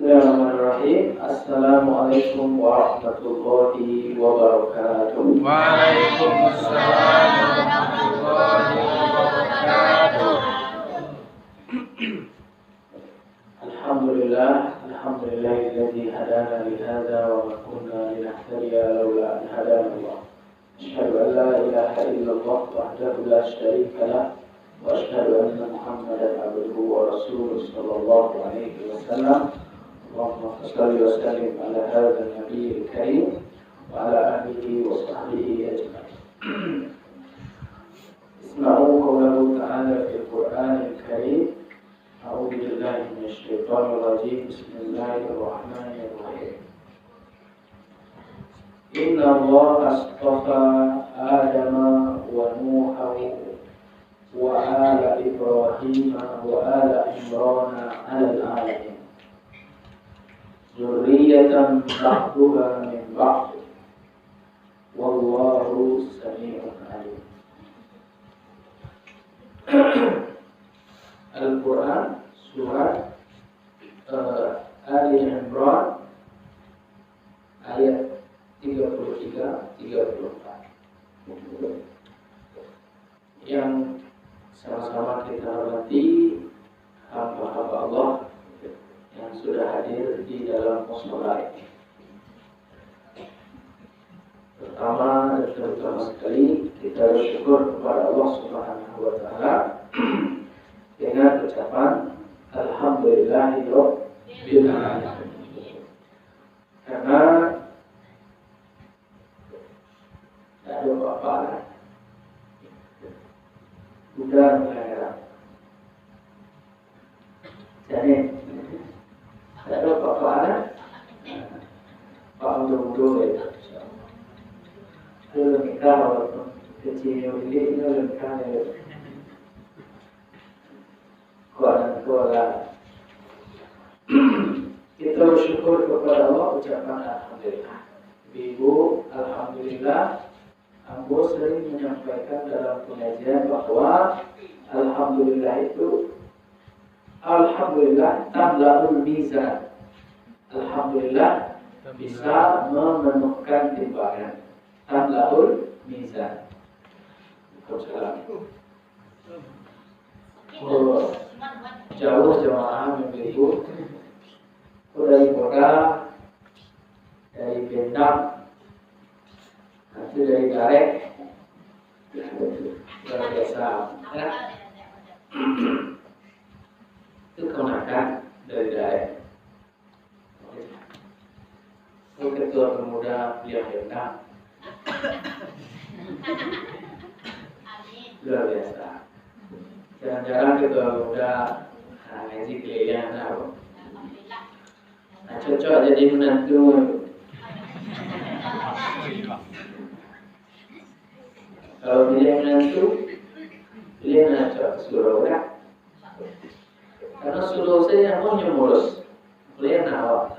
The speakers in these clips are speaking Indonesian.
Bismillahirrahmanirrahim. Assalamualaikum warahmatullahi wabarakatuh. Waalaikumsalam warahmatullahi wabarakatuh. Alhamdulillahilladzi hadana li hadza wa ma kunna linahtadiya laula an hadana Allah. Asyhadu an la ilaha illallah wahdahu la syarika lah wa asyhadu anna Muhammadan abduhu wa rasuluhu sallallahu alaihi wasallam. Allahumma shalli wa sallim ala hadzal nabiyil karim wa ala alihi wa sahbihi ajma'in. Isma'u qawlahu ta'ala fil Qur'anil Karim. A'udzu billahi minasy syaithanir rajim. Bismillahirrahmanirrahim. Inna Allah astafa Adama wa Nuha wa ala Ibrahim wa ala Imran 'alal 'alamin. Dzurriyyatan ba'duha min ba'd. Wallahu samii'un 'alim. Al-Quran surat Ali Imran ayat 33-34 yang sama-sama kita hormati hamba-hamba Allah yang sudah hadir di dalam mushola ini. Pertama dan terutama sekali kita bersyukur kepada Allah Subhanahu wa Ta'ala dengan ucapan Alhamdulillahirabbil alamin. Karena tidak ada apa-apa, udah mengajar. Jadi tidak ada apa-apa, Pak Mudo-mudo ya. Kalau kita walaupun kecil ini lengkap ya. Kuala kita bersyukur kepada Allah, ucapan Alhamdulillah. Ibu, Alhamdulillah. Ambo sering menyampaikan dalam pengajian bahwa Alhamdulillah itu Alhamdulillah tamla'ul mizan. Alhamdulillah bisa memenuhkan timbangan. Tamla'ul mizan. Jauh jemaah minggu dari kota, dari Bendam, nanti dari Garek, luar biasa. Ya. Itu kemenangan dari Garek. Itu ketua pemuda beliau Bendam. Luar biasa. Jarang-jarang ketua pemuda ngaji keliling tahu. Nah, cocok jadi menantu. Kalau pilih menantu, pilih menantu suruh ya. Karena suruh saya mau nyemurus, pilih nawak.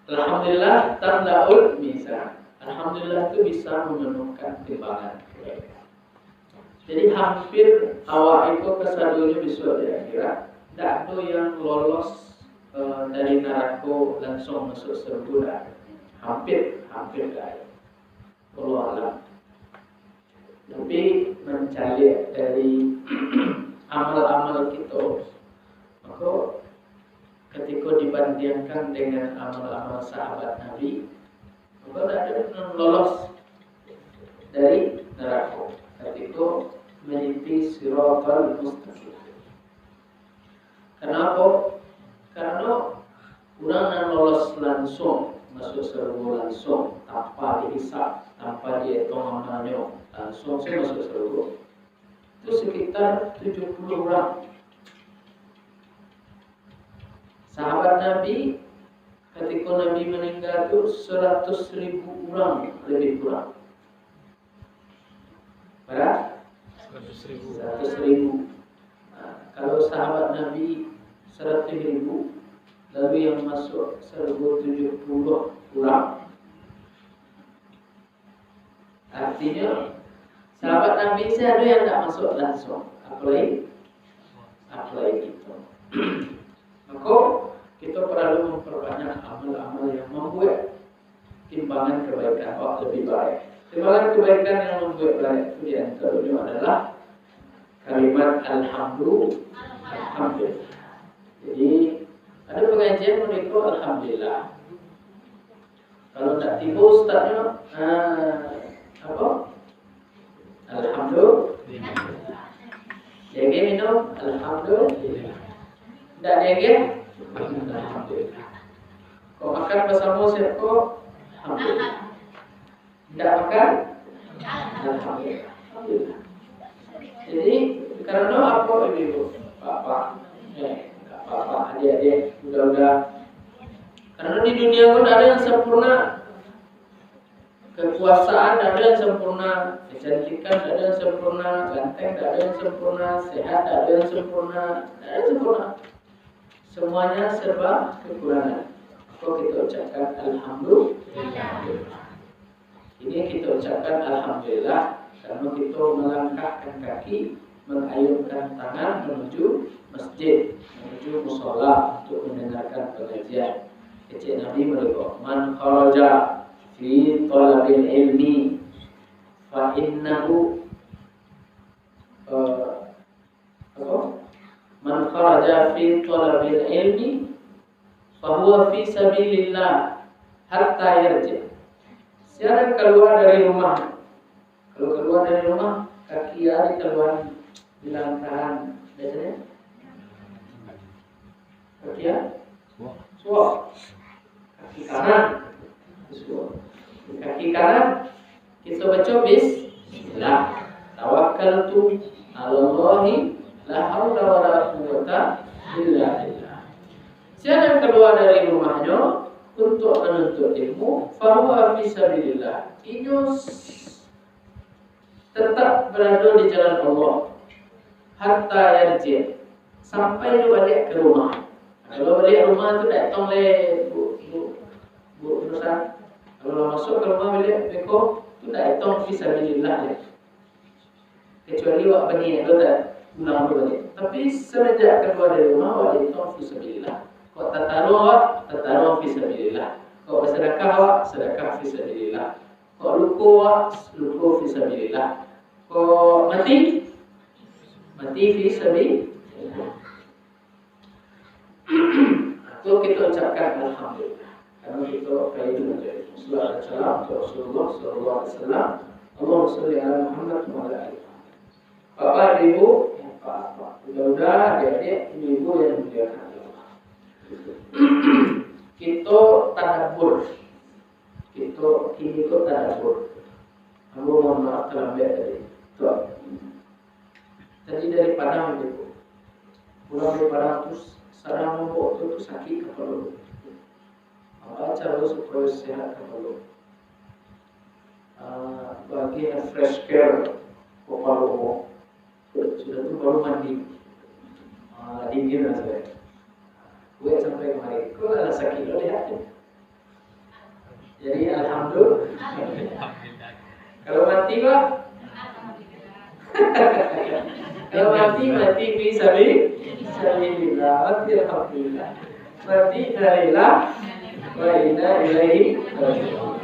Alhamdulillah tamla'ul mizan. Alhamdulillah itu bisa memenuhkan timbangan mereka. Jadi hampir awak itu kesadunya bisa di akhirat. Tak ada yang lolos dari neraka langsung masuk surga. Hampir dah. Allah alam. Tapi mencari dari amal-amal kita, maka ketika dibandingkan dengan amal-amal sahabat Nabi, maka ada yang lolos dari neraka. Ketika meniti siratal mustaqim. Kenapa? Karena orang yang lolos langsung masuk surga langsung tanpa dihisab, tanpa dihitung amalnya, langsung masuk surga. Itu sekitar 70 orang. Sahabat Nabi ketika Nabi meninggal itu 100.000 orang lebih kurang. Berapa? 100.000. Nah, kalau sahabat Nabi 100.000, lalu yang masuk 170 orang. Artinya Sahabat Nabi saya ada yang tidak masuk langsung, apalagi gitu. Maka kita perlu memperbanyak amal-amal yang membuat timbangan kebaikan lebih baik. Timbangan kebaikan yang membuat baik itu di antaranya adalah kalimat alhamdulillah. Jadi ada pengajian menurutku alhamdulillah. Kalau tak tiba ustaznya apa? Alhamdulillah. Jaga minum alhamdulillah. Tak jaga alhamdulillah. Kau makan bersama siapa? Alhamdulillah. Tak makan alhamdulillah. Jadi karena apa ibu, bapak, adik-adik, udah. Karena di dunia pun ada yang sempurna, kekuasaan ada yang sempurna, kecantikan ada yang sempurna, ganteng ada yang sempurna, sehat ada yang sempurna, ada yang sempurna. Semuanya serba kekurangan. Maka kita ucapkan alhamdulillah. Ini kita ucapkan alhamdulillah karena kita melangkahkan kaki, mengayunkan tangan menuju masjid, menuju mushola untuk mendengarkan pengajian. Kecil Nabi berkata, man kharaja fi talabil ilmi fa innahu man kharaja fi talabil ilmi fa huwa fi sabilillah hatta yarji. Siapa keluar dari rumah? Kalau keluar dari rumah, kaki hari keluar di lantaran biasanya kaki ya? Suap. Kaki kanan kaki kanan kita baca bismillah, tawakkaltu 'alallahi la haula wala quwwata illa billah. Siapa yang keluar dari rumahnya untuk menuntut ilmu, fahuwa fi sabilillah, ini tetap berada di jalan Allah hatta yarji, sampai dia balik ke rumah. Kalau balik rumah tu tak tong le bu Nusa. Kalau masuk ke rumah balik beko tu tak tong fi sabilillah le. Kecuali wak bani tu tak ulang balik. Tapi semenjak keluar dari rumah wak tong fi sabilillah. Kau tataruh fi sabilillah. Kau bersedekah sedekah fi sabilillah. Kau luku fi sabilillah. Kau mati fi sabilillah. Itu kita ucapkan alhamdulillah. Karena kita kaitu menjadi Rasulullah sallallahu alaihi wasallam. Allahumma shalli ala Muhammad wa ala ali Muhammad. Bapak Ibu, Pak, udah adik-adik, ibu yang dimuliakan Allah. Kita tadabbur. Kita tadabbur. Aku mohon maaf terlambat tadi. Tadi dari Padang itu. Pulang dari Padang terus sarang nombok itu sakit kepala. Apa cara supaya sehat kepala? Bagi fresh care kepala. Sudah tu baru mandi. Dingin rasanya. Gue sampai kemarin, kok ada sakit lo lihat ya? Jadi alhamdulillah. Kalau mati pak? Kalau mati fi sabilillah. Mati alhamdulillah. Mati alhamdulillah. Wa inna ilaihi raji'un.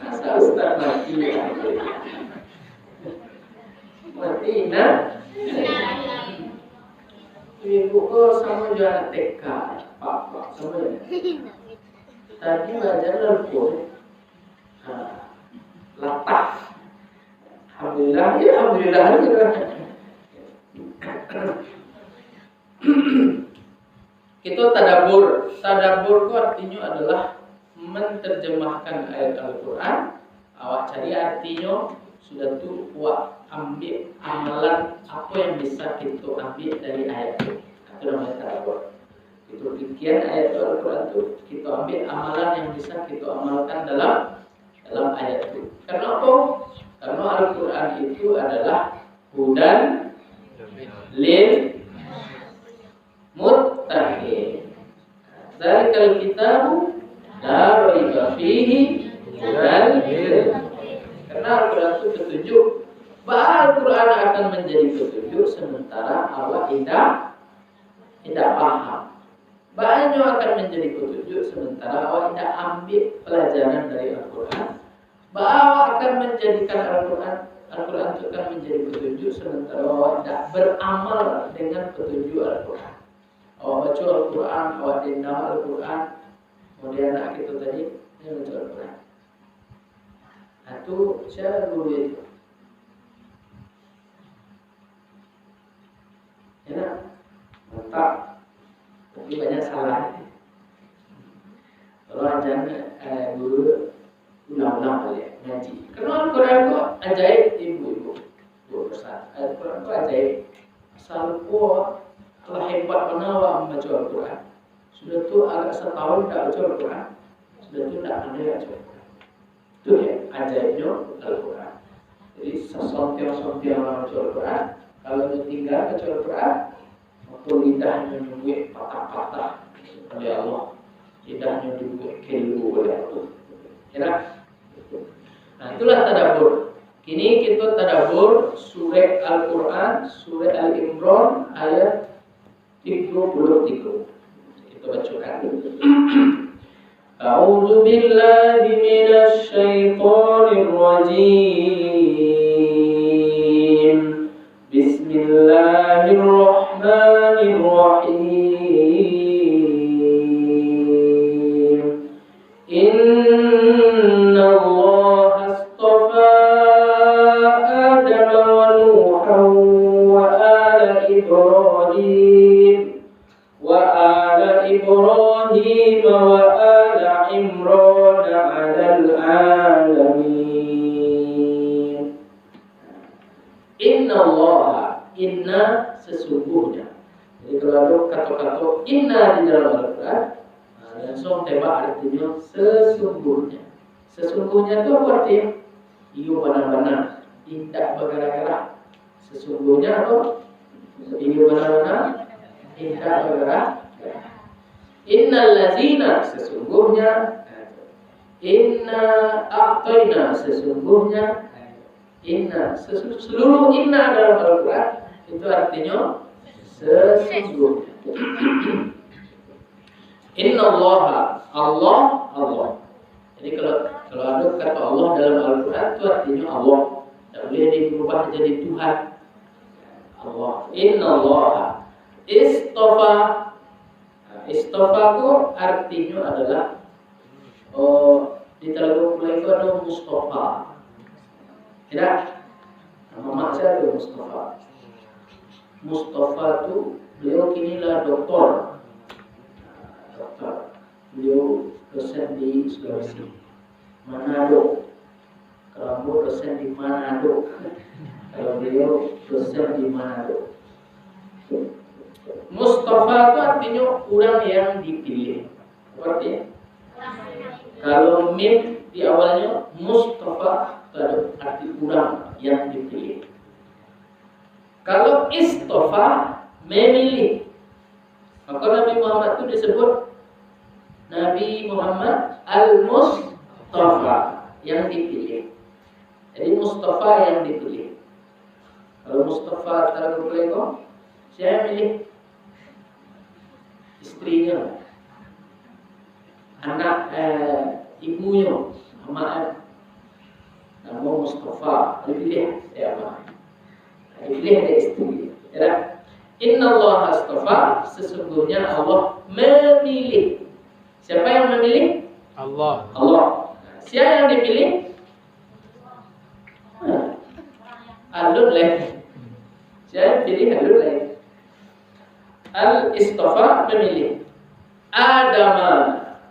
Masa ustaz mati ya? Mati inna. Ibu kok sama jualan TK, Pak, sama ya. Tadi belajar lerpun, latah. Alhamdulillah, ya alhamdulillah. Kita tadabbur. Tadabbur itu artinya adalah menerjemahkan ayat Al-Quran. Awak cari artinya, sudah tu awak ambil amalan apa yang bisa kita ambil dari ayat itu. Itu namanya tadabbur. Kita pikir ayat Al-Quran itu, kita ambil amalan yang bisa kita amalkan dalam ayat itu. Karena apa? Karena Al-Quran itu adalah hudan lil muttaqin. Dzalikal kitabu la raiba fihi hudan lil. Karena Al-Quran itu petunjuk. Bahwa Al-Quran akan menjadi petunjuk sementara awak tidak paham. Banyak akan menjadi petunjuk sementara awak tidak ambil pelajaran dari Al-Quran. Bahwa akan menjadikan Al-Quran itu akan menjadi petunjuk sementara awak tidak beramal dengan petunjuk Al-Quran. Awak baca Al-Quran, awak dengar Al-Quran, kemudian anak kita tadi dia baca Al-Quran. Itu saya guru itu. Ya, mantap. Tapi banyak salah. Kalau ajar guru ulang-ulang kali ya, ngaji. Karena Al-Quran itu ajaib ibu-ibu. Al-Quran itu ajaib. Asal telah hebat mana awak membaca Al-Quran. Sudah tu agak setahun tak baca Al-Quran. Sudah tu tak ada baca Al-Quran. Itu ya ajaibnya Al-Quran. Jadi sesontiang-sontiang orang baca Al-Quran. Kalau dia tinggal baca Al-Quran, maka lidahnya dibuat patah-patah oleh Allah. Lidahnya dibuat keliru oleh Allah. Ya? Nah, itulah tadabbur. Kini kita tadabbur surah Al-Quran, surah Al-Imran ayat 33. Kita bacakan. A'udzu billahi minasy syaithanir rajim. Bismillahirrahmanirrahim. Inna Allah astafa Adam wa Nuhan wa ala Ibrahim wa ala Imran 'alal 'alamin. Inna Allah, inna sesungguhnya. Jadi kalau ada kata-kata inna di dalam Al-Quran, langsung tebak artinya sesungguhnya. Sesungguhnya itu apa artinya? Iyo benar-benar, tidak bergerak-gerak. Sesungguhnya apa? Iyo benar-benar, tidak bergerak-gerak. Innal lazina, sesungguhnya. Inna a'tayna, sesungguhnya. Inna, seluruh inna dalam Al-Quran itu artinya sesungguhnya. Inna Allah, Allah. Jadi kalau ada kata Allah dalam Al-Quran itu artinya Allah. Tak boleh diubah jadi Tuhan. Allah. Inna Allah istafa. Istafa itu artinya adalah di Telugu itu ada Mustafa. Tidak? Nama mak saya itu Mustafa. Mustafa itu beliau kinilah doktor. Beliau dosen di Sulawesi, Manado. Kalau dosen di Manado, kalau beliau dosen di Manado. Mustafa itu artinya orang yang dipilih. Artinya kalau mim di awalnya Mustafa itu arti orang yang dipilih. Kalau istofa memilih, maka Nabi Muhammad itu disebut Nabi Muhammad Al-Mustafa, yang dipilih. Jadi Mustafa yang dipilih. Kalau Mustafa Telugu Plego, saya milih istrinya, anak ibunya, sama nama Mustafa, dipilih siapa? Dipilih dari istri. Ya. Inna Allah astafa, sesungguhnya Allah memilih. Siapa yang memilih? Allah. Siapa yang dipilih? Alun lain. Siapa yang pilih alun lain? Al-istafa memilih. Adama.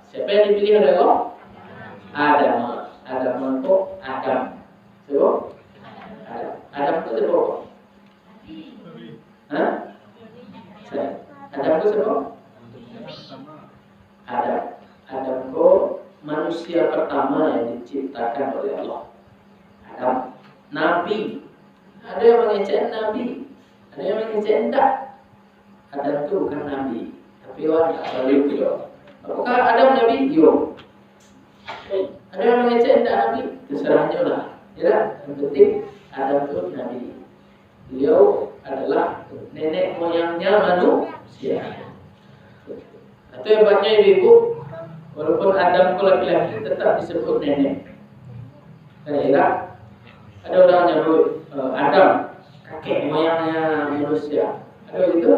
Siapa yang dipilih oleh Allah? Adama itu Adam. Siapa? Adam itu siapa? Hah? Adam itu siapa? Adam itu manusia pertama yang diciptakan oleh Allah. Adam. Nabi. Ada yang mengecek Nabi, ada yang mengecek enggak. Adam itu bukan Nabi, tapi orang tak balik itu. Apakah Adam Nabi? Yo. Ada yang mengecek enggak Nabi? Terserahnya lah. Ya, yang penting Adam itu nabi. Beliau adalah nenek moyangnya manusia. Itu hebatnya ibu, walaupun Adam itu laki-laki tetap disebut nenek. Karena ada orang nyebut Adam kakek moyangnya manusia. Ada itu?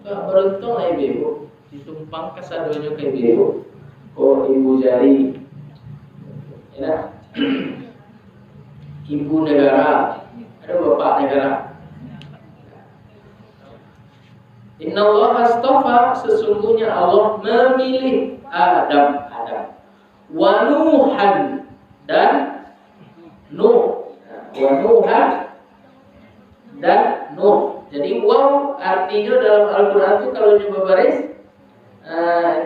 Beruntung lah ibu, ditumpang kasadonya ke ibu. Oh ibu jari, ya, ibu negara, ada bapak negara. Inna Allah astafa, sesungguhnya Allah memilih Adam, wa Nuhan dan Nuh, wa Nuhan dan Nuh. Jadi wow artinya dalam Al-Quran itu kalau nyoba baris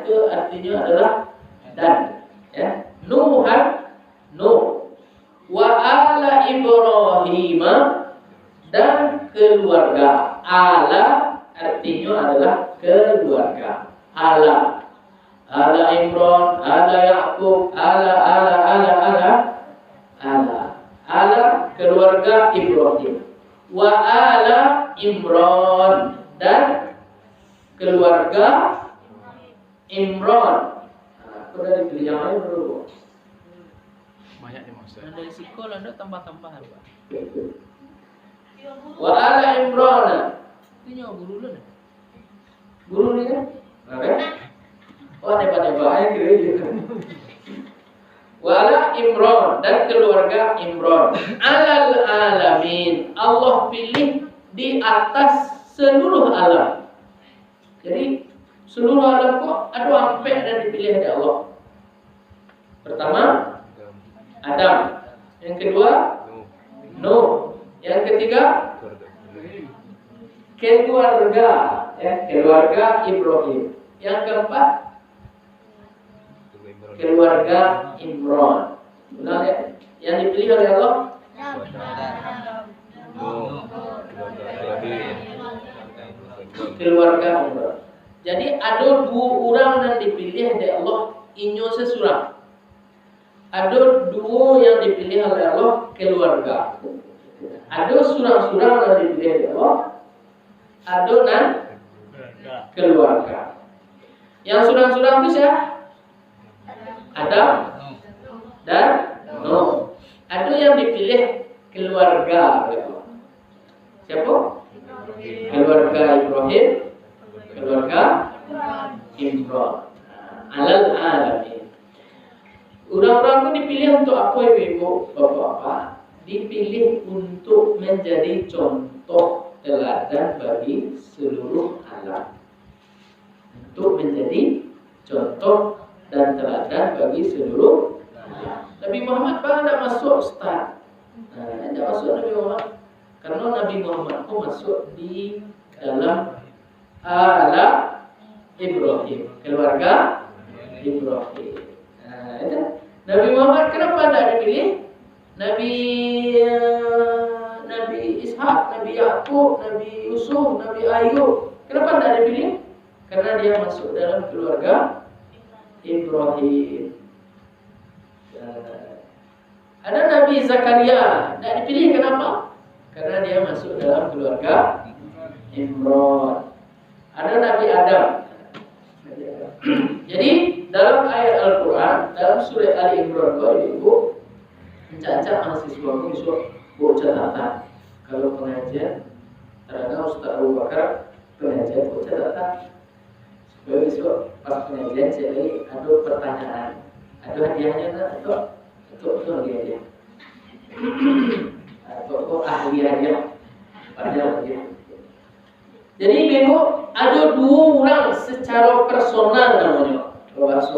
itu artinya adalah dan, ya. Nuhan, Nuh, wa ala Ibrahim dan keluarga. Ala artinya adalah keluarga. Ala Imran, ala Yaqub, ala keluarga Ibrahim. Wa ala Imran dan keluarga Imran. Aku dari pilih yang lain dulu. Banyak nih mas. Dari sekolah Anda tambah-tambahan Pak. Wa ala Imran. Ini nyawa guru lu nih. Guru ni kan? Oke. Oh hebat-hebat kira-kira. Wa ala Imran dan keluarga Imran. Alal alamin. Allah pilih di atas seluruh alam. Jadi seluruh alam kok ada sampai dan dipilih oleh Allah. Pertama Adam, yang kedua Nuh, yang ketiga keluarga, ya, keluarga Ibrahim, yang keempat keluarga Imran. Benar ya? Yang dipilih oleh Allah keluarga Imran. Jadi ada dua orang yang dipilih oleh Allah inyo sesurang. Ada dua yang dipilih oleh Allah keluarga. Ada surang-surang yang dipilih oleh Allah. Ada nan keluarga. Yang surang-surang itu siapa? Adam dan Nuh. Ada yang dipilih keluarga oleh Allah. Siapa? Keluarga Ibrahim, keluarga Imran. Alal alamin. Orang-orang itu dipilih untuk apa ibu, bapak-bapak? Dipilih untuk menjadi contoh teladan bagi seluruh alam. Untuk menjadi contoh dan teladan bagi seluruh alam. Nabi Muhammad tidak masuk Ustaz. Tidak masuk Nabi Muhammad. Karena Nabi Muhammad itu masuk di dalam ala Ibrahim, keluarga Ibrahim. Itu Nabi Muhammad kenapa tidak dipilih? Nabi Ishak, Nabi Yakub, Nabi Yusuf, Nabi Ayub, kenapa tidak dipilih? Karena dia masuk dalam keluarga Ibrahim. Ada Nabi Zakaria, tidak dipilih kenapa? Karena dia masuk dalam keluarga Imran. Ada Nabi Adam. Jadi dalam ayat Al-Quran, dalam surah Ali Imran, ibu mencacat mahasiswa besok buat catatan. Kalau pengajian, ternyata Ustaz Abu Bakar pengajian buat catatan. Supaya besok pas pengajian jadi ada pertanyaan, ada hadiahnya atau hadiahnya, atau ahli hadiah, hadiah. Jadi ibu ada dua orang secara personal namanya. Bahasa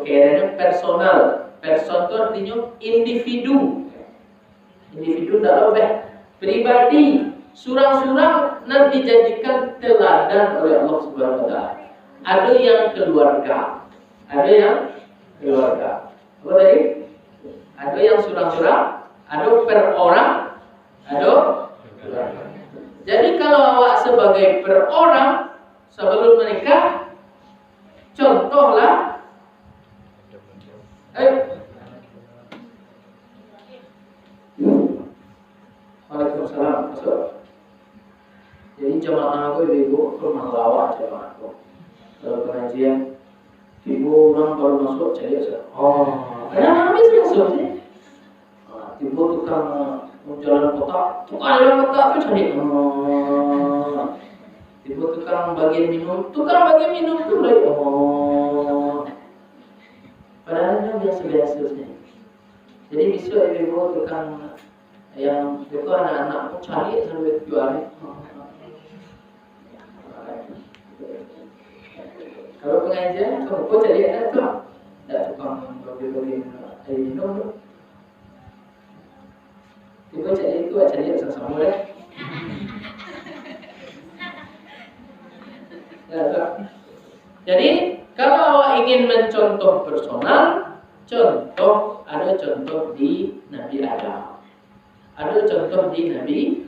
keren personal. Person itu artinya individu. Individu dalam pribadi. Surang-surang nanti dijadikan teladan oleh Allah Subhanahu Wa Taala. Ada yang keluarga, ada yang keluarga. Apa tadi? Ada yang surang-surang, ada per orang, ada keluarga. Jadi kalau awak sebagai per orang sebelum menikah, contohlah Waalaikumsalam. Masuk. Jadi jamaah aku ibu rumah lawak jamaah aku. Kalau pengajian ibu orang baru masuk cari saya. Oh, karena habis masuk sih. Ibu tukang jalan kotak, tukang jalan kotak tu cari. Ibu tukang bagian minum tu lagi. Padahal biasa-biasa saja. Jadi besok ibu tukang yang itu anak-anak pun cari sambil jual. Kalau pengajian, kau cari anak tu, tak tukang bagi-bagi air minum tu. Ibu cari itu, cari sama-sama deh. Jadi kalau awak ingin mencontoh personal, ada contoh di Nabi Adam, ada contoh di Nabi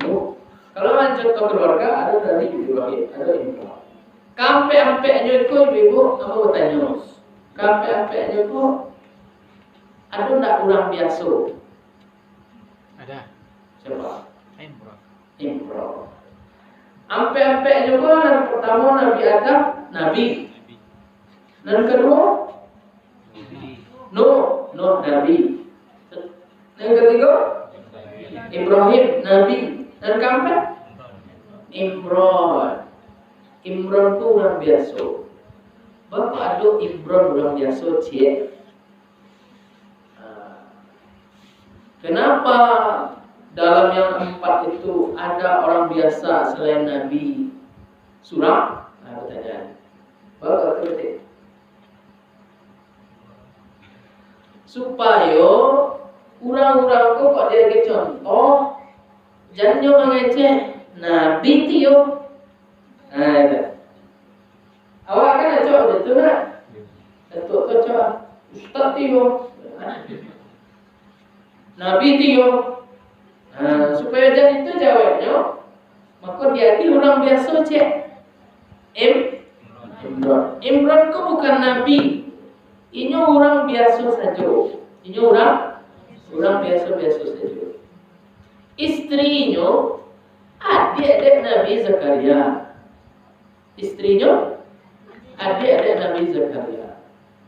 Nuh. Kalau mencontoh keluarga, ada dari Ibrahim, ada Imran. Kampe-ampeknya itu ibu, kamu bertanya, kampe-ampeknya itu ada tak orang biasa? Ada. Siapa? Imran. Ampe-ampeknya itu yang pertama Nabi Adam, Nabi. Dan kedua Nuh Nabi. Yang ketiga Ibrahim Nabi. Dan keempat Imran. Imran itu orang biasa. Bapak ada Imran orang biasa cik. Kenapa dalam yang empat itu ada orang biasa selain Nabi Surah? Pertanyaan. Bapak ketik. Supaya orang-orang kok dia ke contoh jangan mengecek Nabi tiyo. Awak kan ada coba betul tak? Betul coba. Ustaz tiyo. Nabi tiyo. Supaya jadi itu jawabnya, maka dia ini orang biasa cek. Imran itu bukan Nabi. Ini orang biasa saja. Ini orang biasa-biasa saja. Istrinya adik-adik Nabi Zakaria. Istrinya adik-adik Nabi Zakaria.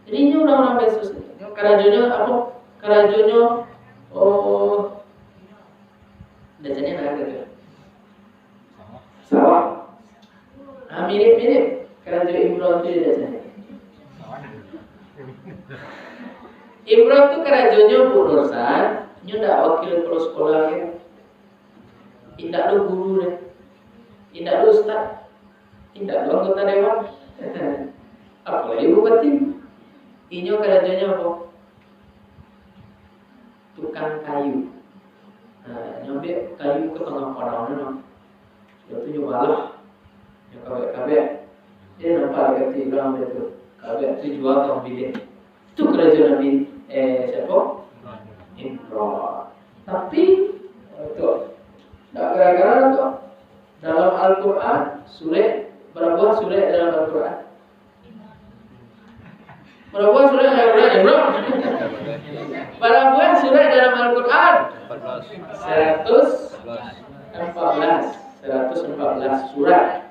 Jadi ini orang-orang biasa saja. Kerajanya apa? Kerajanya dasarnya nak ada sawah. Mirip-mirip kerajaan Imran itu dasarnya. Imran itu kerajaannya urusan, ini tak wakil kepala sekolah kan, tidak ada guru kan, tidak ada ustaz, tidak ada anggota dewan. Apalagi bupati. Ini kerajaannya apa? Tukang kayu. Nyambil kayu ke tengah padang itu nyobalah yang kabeh dia nampak dekat Ibrahim itu kabeh itu jual ke bilik itu kerajaan Nabi siapa? Imran. Tapi itu tak gara-gara itu dalam Al-Quran berapa surah dalam Al-Quran? Berapa surah dalam Al-Quran? Berapa surah dalam Al-Quran? 114 surat.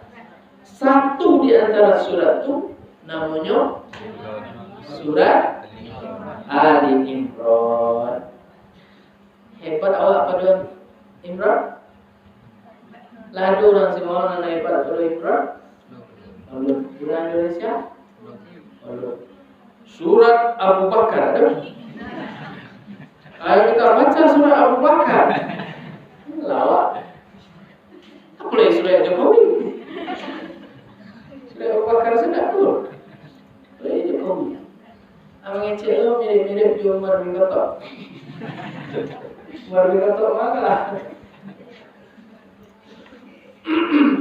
Satu di antara surat itu namanya surat Ali Imran. Hebat awak pada Imran? Ladu orang semua orang hebat pada Imran? Belum. Bukan Indonesia? Belum. Surat Abu Bakar ada? Ayo kita baca surat Abu Bakar. Lawak. Apa lagi surat Jokowi? Surat Abu Bakar sedap tu. Surat Jokowi. Abang ngecek tu mirip-mirip di Umar bin Khattab. Umar bin Khattab makalah.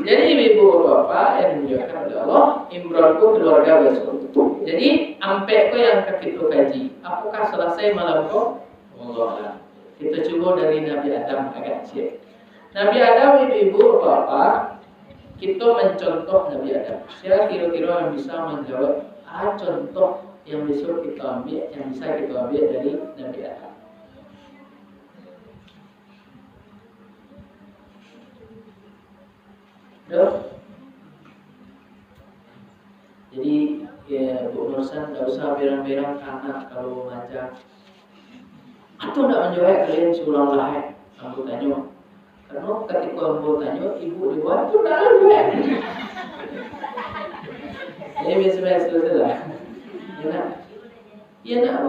Jadi ibu bapak yang dimuliakan oleh Allah, Imran ku keluarga besok. Jadi ampe ku yang kita kaji. Apakah selesai malam ku? Allah. Kita coba dari Nabi Adam agak cek. Nabi Adam ibu bapak, kita mencontoh Nabi Adam. Saya kira-kira yang bisa menjawab contoh yang bisa kita ambil dari Nabi Adam. anak kalau ngajak atau tidak menjawab kalian seorang lain ambo tanya karena ketika ambo tanya ibu di bawah itu tidak menjawab ini biasa-biasa saja ya nak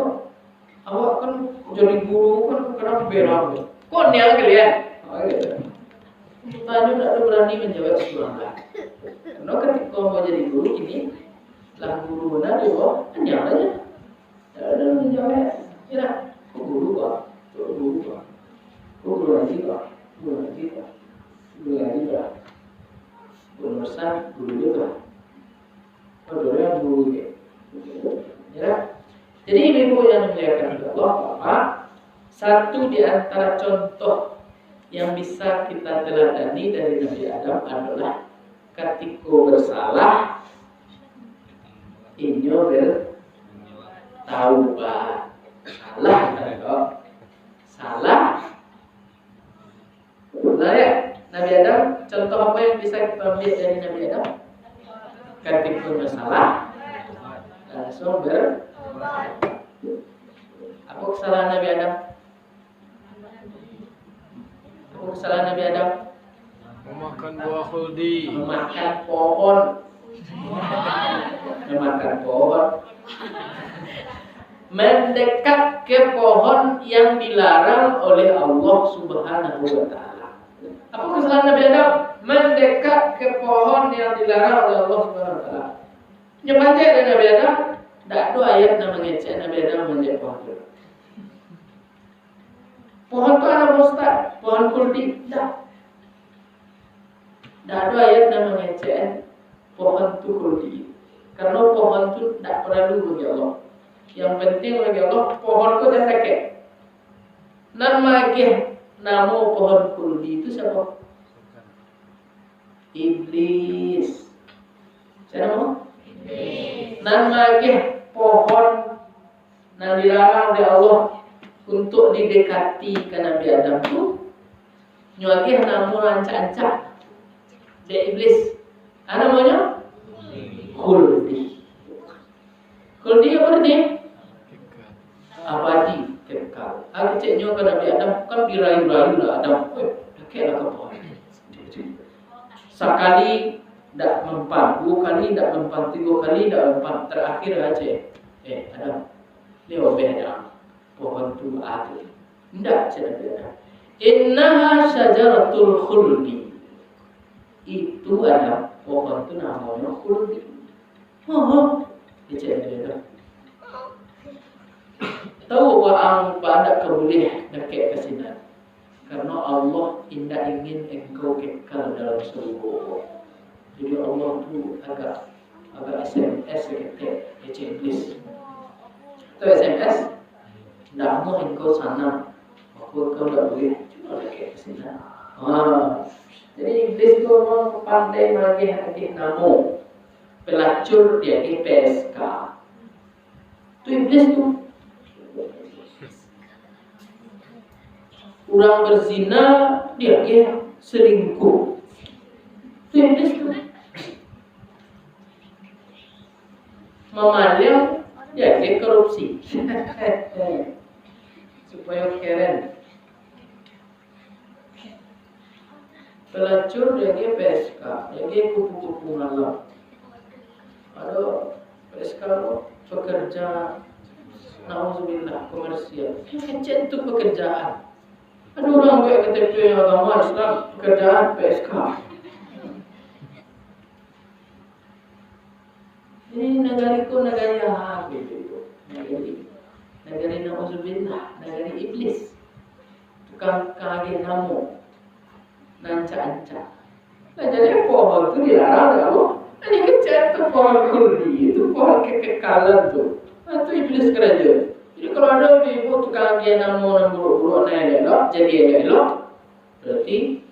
awak kan jadi guru kan kenapa berang kok niang kalian tanya tidak berani menjawab seorang lain karena ketika ambo jadi guru ini lah guru benar di bawah niang aja tidak ada menjawab ya guru kok, guru ngaji kok, guru besar, guru juga, yang guru ya. Jadi ibu yang dimuliakan Allah, Bapak, satu di antara contoh yang bisa kita teladani dari Nabi Adam adalah ketika bersalah, inyo bertaubat. Salah. Benar ya? Nabi Adam, contoh apa yang bisa kita ambil dari Nabi Adam? Ketika bersalah, langsung apa kesalahan Nabi Adam? Apa kesalahan Nabi Adam? Memakan buah khuldi. Memakan pohon. Mendekat ke pohon yang dilarang oleh Allah Subhanahu wa Ta'ala. Apa kesalahan Nabi Adam? Mendekat ke pohon yang dilarang oleh Allah Subhanahu wa Ta'ala. Nyebaca dari Nabi Adam, tidak ada ayat nama ngecek Nabi Adam menjadi pohon itu. Pohon itu ada mustad, pohon khuldi, tidak. Tidak ada ayat nama ngecek pohon itu khuldi. Karena pohon itu tidak perlu bagi Allah. Yang penting bagi Allah pohon itu dah sakit. Nama pohon khuldi itu siapa? Iblis. Siapa nama? Iblis. Nama pohon yang dilarang oleh Allah untuk didekati ke Nabi Adam itu nyuagih nama rancak-rancak dari iblis. Apa namanya? Khuldi. Khuldi apa artinya? Abadi, kekal. Aku ceknya ke Nabi Adam kan dirayu-rayu lah Adam. Kakek lah kau. Sekali tidak mempan, 2 kali tidak mempan, 3 kali tidak mempan, terakhir aja. Adam, ni obehnya pohon tu ada. Tidak cakap Adam. Innaha syajaratul khuldi. Itu ada pohon tu namanya khuldi. Dia cakap Adam. Tahu orang pada keboleh dekat ke sini. Karena Allah tidak ingin engkau kekal dalam surga. Jadi Allah tu agak SMS ketek iblis. Tahu SMS? Tidak mau engkau sana. Maka kau tidak boleh dekat ke sini. Jadi iblis tu memang pandai lagi nama. Pelacur dia di PSK. Tu iblis tu. Orang berzina dia selingkuh. Itu iblis tu. Memaling dia korupsi. Supaya keren. Pelacur dia PSK, dia kupu-kupu malam. Ada PSK pekerja nauzubillah komersial. Kecil tu pekerjaan. Ada orang buat KTP agama Islam, pekerjaan PSK. Ini negara yang gitu. Negara nauzubillah, negara iblis. Tukang kaget namu, nanca-anca. Nah, jadi pohon itu dilarang ya Allah. Ini kecil tu pohon khuldi, itu pohon kekekalan tu. Nah, itu iblis kerja. Jadi kalau ada ibu tukang dia nama buruk-buruk naik elok, jadi elok, berarti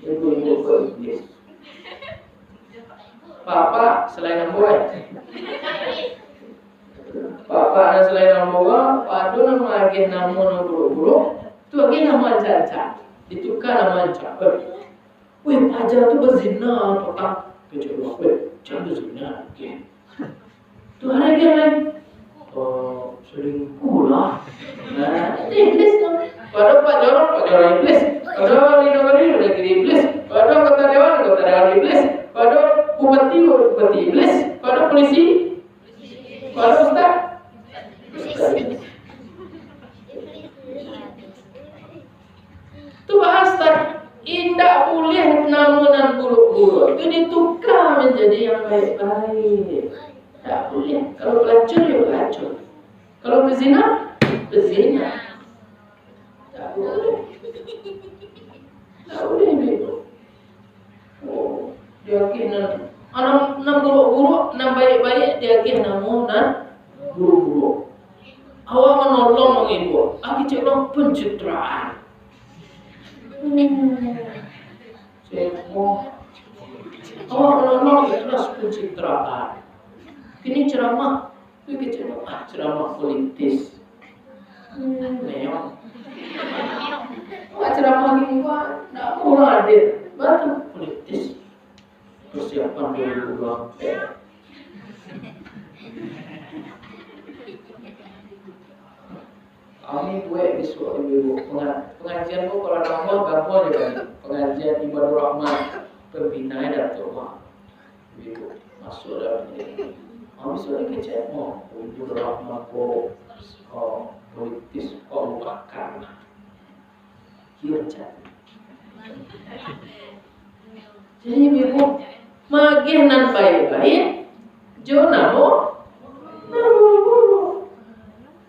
ibu-ibu iblis. Papa selain nama Papa ada selain nama padu nama lagi nama buruk-buruk, tu lagi nama caca, ditukar nama caca. Wih, ajar tu berzina, papa. Kecuali, jangan berzina. Tuh ada dia lagi. Oh, selingkuh lah. Nah, itu iblis dong. Padahal Pak Jorok iblis. Padahal Lino udah jadi iblis. Padahal kota dewan iblis. Padahal bupati iblis. Padahal polisi. Padahal ustaz. Tuh hashtag indah boleh namunan buruk-buruk itu ditukar menjadi yang baik-baik. Tak boleh. Kalau pelacur ya pelacur. Kalau berzina, berzina. Tak boleh. Tak boleh begitu. Oh, dia kena anak buruk-buruk, anak baik-baik dia kena namunan buruk-buruk. Awak menolong ibu. Aku cakap pencitraan. Awak menolong ikhlas pencitraan. Ini ceramah, ceramah politis. Memang. Ceramah ini tak mau hadir, baru politis. Persiapan 2024. Kami buat besok ibu pengajian bu kalau rahmat gapo juga pengajian ibadah rahmat pembinaan Datuk Mak ibu masuk dalam ini. Kami sudah kecil ibadah rahmat bu politis bakar kirja. Jadi ibu magih nan baik-baik jona mo.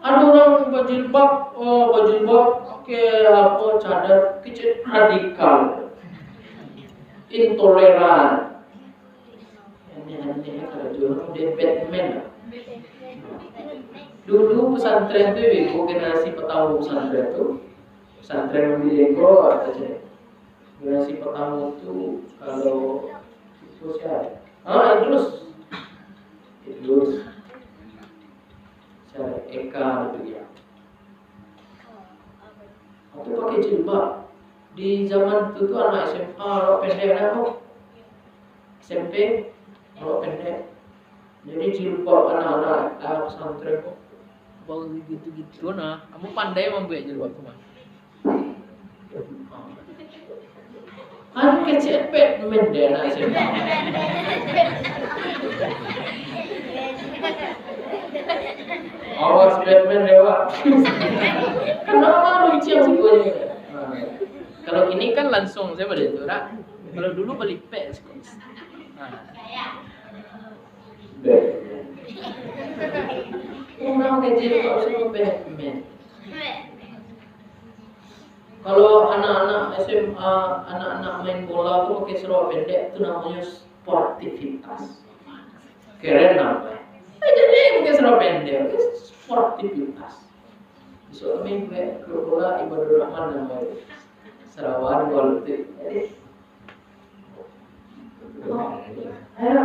Ada orang berjilbab, pakai apa cadar kecil radikal, intoleran. Ini kalau jual dia Batman. Dulu pesantren tu, ibu generasi pertama pesantren tu, pesantren Milego aja. Generasi pertama tu kalau itu siapa? Idrus. Eka gitu ya. Aku pakai jilbab. Di zaman itu tuh anak SMA rok pendek aku. SMP rok pendek. Jadi jilbab anak-anak pesantren kok. Bawa gitu-gitu nah. Kamu pandai membuat jilbab tuh mah. Aku kecepet menden anak SMA. Awas Batman lewat. Kenapa lucu semuanya? Kalau ini kan langsung saya beli itu, Rak. Kalau dulu beli pet. Orang kecil kok semua Batman. Kalau anak-anak SMA, anak-anak main bola tuh pakai seragam pendek itu namanya sportivitas. Keren apa? Jadi pakai seragam pendek, sportivitas. Besok kami pakai bola ibadah rahman namanya. Serawan politik. Jadi, ayo.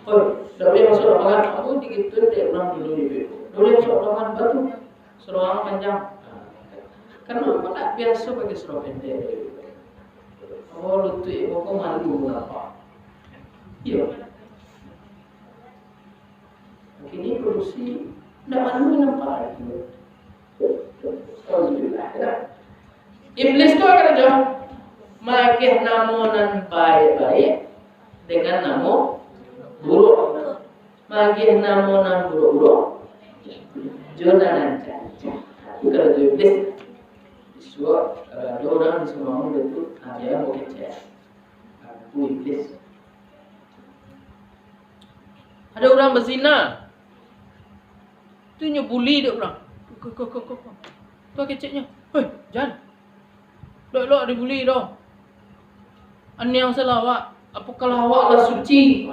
Oh, dah boleh masuk lapangan. Aku digituin dia ulang dulu di Bebo. Boleh masuk lapangan batu, serang panjang. Karena aku tak biasa pakai seragam pendek. Oh, lutut ibu kau malu kenapa? Iya. Ini produksi tidak malu kenapa? Iblis itu akan jauh magih namunan baik-baik dengan namu buruk. Magih namunan buruk-buruk jonanan caca. Kalau itu iblis, so ada orang di semua itu ada mau kecil. Aku iblis. Ada orang berzina. Itu nyebuli dia orang. Kok. Tu kecilnya. Hei, jangan. Lok dibuli dah. Ani yang salah awak. Apakah awaklah suci?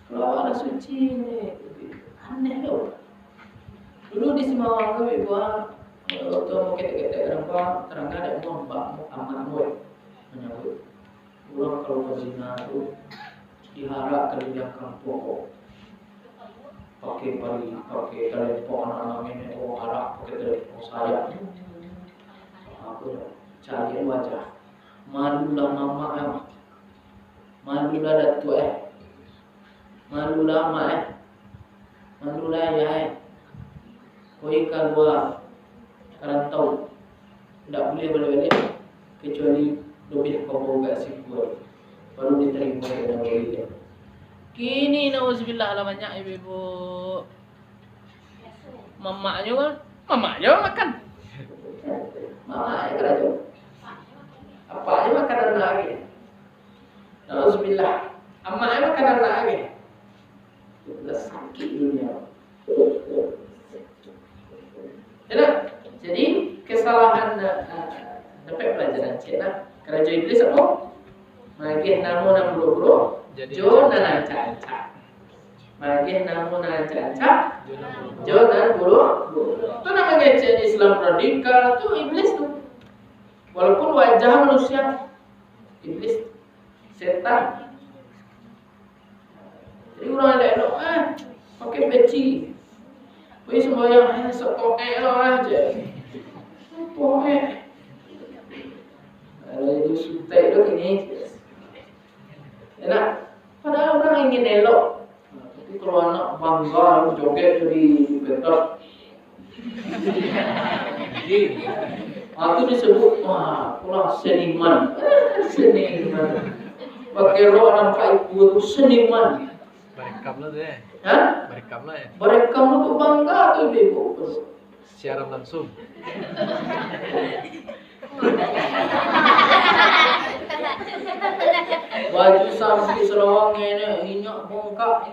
Kalau awaklah suci ni aneh tu. Dulu di Semawang tu ibu waktu mau kita apa terangkan ada uang mbak amat muat menyambut. Ulang kalau berzina tu diharap kerja kampung. Pakai telepon anak-anak ini harap pakai telepon saya. Aku cari wajah malulah mama malulah datuk malulah mak malulah ayah koi kalwa karantau tidak boleh balik-balik kecuali lebih kau gak sibuk baru diterima dengan boleh. Kini nauzubillah alamannya ibu mamaknya makan mamaknya kerja apa aja makanan lagi nauzubillah amaknya makanan lagi sudah sakit dunia. Jadi kesalahan dapat pelajaran cina kerja iblis apa magih namu nang buru-buru jo nan anca-anca magih namu nan anca-anca jo nan buru-buru itu namanya Islam radikal itu iblis tuh walaupun wajah manusia iblis setan jadi orang elok pakai peci wis semboyang sok aja poe kalau itu sutai itu ini enak padahal orang ingin elok tapi kalau anak bangga joget jadi bentor aku disebut wah pulang seniman pakai roh nampak ibu itu seniman Berekam lah deh. Hah? Berekam lah ya. Berekam itu bangga tuh ibu Siaran langsung. Baju sapi selawang ini inyak bongkak.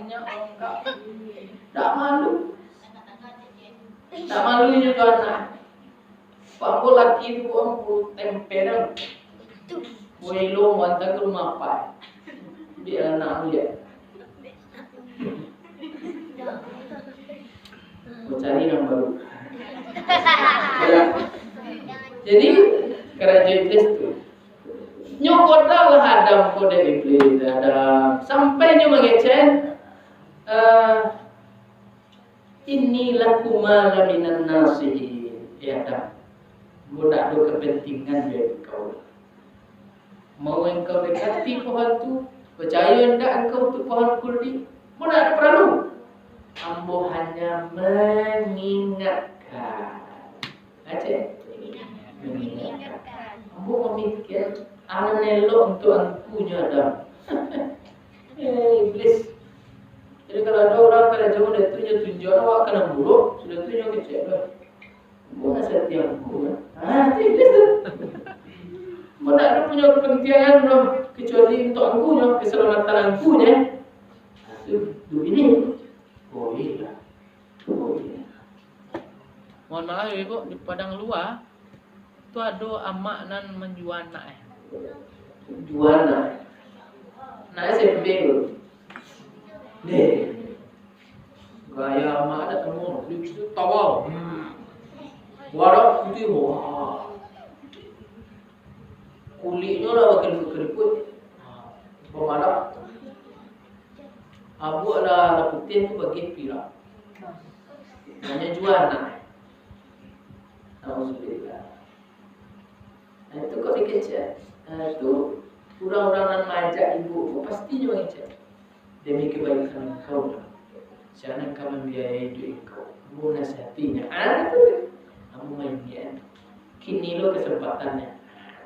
Tak malu juga anak. Pak laki itu ampun temperan. Welo mantap ke rumah pak. Dia anak dia. Mau cari yang baru. Jadi kerajaan iblis itu nyokodalah Adam kode iblis Adam sampai dia mengecen inilah kumala minan nasihin ya Adam budak do kepentingan dari kau mau engkau dekati pohon itu percaya enggak engkau itu pohon kuldi budak perlu ambo hanya mengingatkan aja mengingatkan ambo memikir anak elok untuk anaknya Adam iblis jadi kalau ada orang kalau jauh dari tunjuk awak kena buruk sudah tunjuk kecil dah ambo nak setia ambo itu iblis tu ambo tak ada punya kepentingan belum kecuali untuk anaknya keselamatan anaknya itu ini. Oh iya. Mohon maaf ya ibu, di Padang Luar itu ada amak nan menjuana Juana. Nah SMP tu. Deh. Gaya amak ada temu di situ tawal. Warak putih wah. Kulitnya lah keriput. Pemalak. Abu ada putih tu bagi pira. Namanya Juana. Alhamdulillah. Itu kau dikecek. Itu orang-orang yang mengajak ibu pasti juga ngecek. Demi kebaikan kau. Jangan kau membiayai hidup kau. Kamu nasihatinya. Itu kamu mainnya. Kini lo kesempatannya.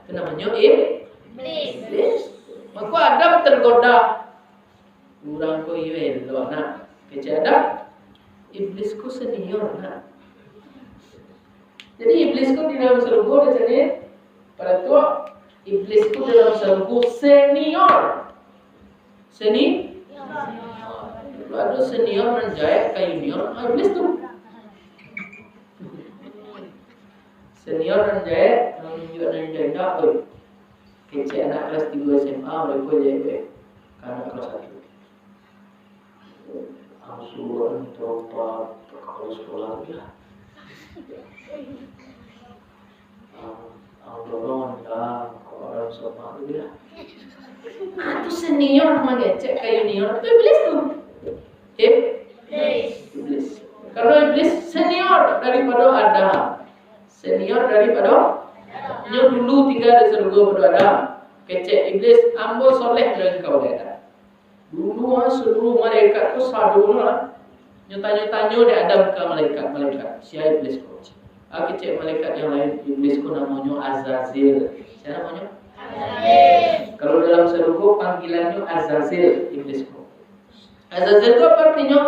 Itu namanya iblis. Maka Adam tergoda. Orang ko iwel lo nak kecada iblisku senior nak. Jadi iblisku di dalam surga jadi pada tu iblisku dalam surga senior. Lalu senior menjaya ke junior iblis tu. Senior menjaya menjaya dah oi. Kecil anak kelas 3 SMA mereka jadi karena kelas 1. Angsuran topat kalau sekolah dia angdoron dah orang sama dia itu senior mengecek ke junior itu iblis tu iblis kalau iblis senior daripada Adam senior daripada nya dulu tinggal di surga pada Adam kecek iblis, ambo soleh dengan kau dah. Dulu seluruh malaikat tu saduna nyata-nyatanyo dia Adam ke malaikat. Siapa iblis kau? Kecek malaikat yang lain iblis kau namanya Azazil. Siapa namanya? Azazil. Kalau dalam surga panggilannya Azazil iblis kau. Azazil itu apa artinya?